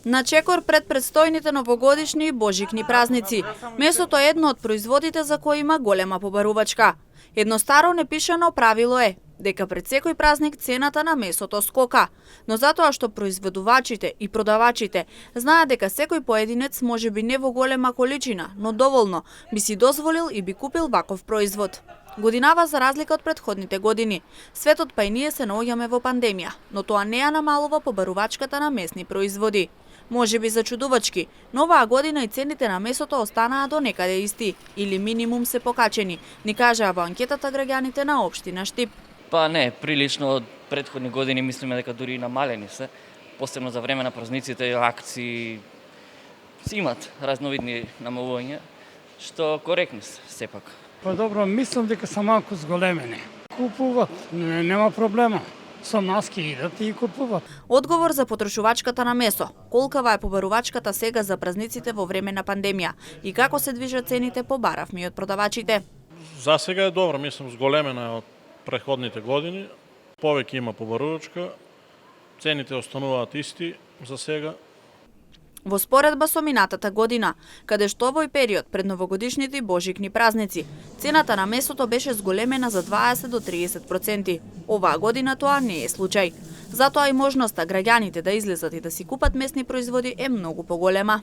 На чекор пред предстојните новогодишни и божикни празници. Месото е едно од производите за кои има голема побарувачка. Едно старо непишано правило е дека пред секој празник цената на месото скока, но затоа што производувачите и продавачите знаат дека секој поединец може би не во голема количина, но доволно би си дозволил и би купил ваков производ. Годинава за разлика од претходните години, светот па и ние се наоѓаме во пандемија, но тоа не ја намалува побарувачката на месни производи. Може би зачудувачки, но оваа година и цените на месото останаа до некаде исти или минимум се покачени, ни кажаа во анкетата граѓаните на општина Штип. Па не, прилично од претходни години мислиме дека дури и намалени се, посебно за време на празниците, акции, си имат разновидни намалувања, што коректни се сепак. Па добро, мислам дека се малку зголемени. Купуват, нема проблема. Со маски идат и купуват. Одговор за потрошувачката на месо. Колкава е побарувачката сега за празниците во време на пандемија и како се движат цените побаравме и од продавачите. За сега е добро, мислам зголемена од претходните години. Повеќе има побарувачка, цените остануваат исти за сега. Во споредба со минатата година, каде што овој период пред новогодишните и божикни празници, цената на месото беше зголемена за 20 до 30%. Оваа година тоа не е случај. Затоа и можноста граѓаните да излезат и да си купат месни производи е многу поголема.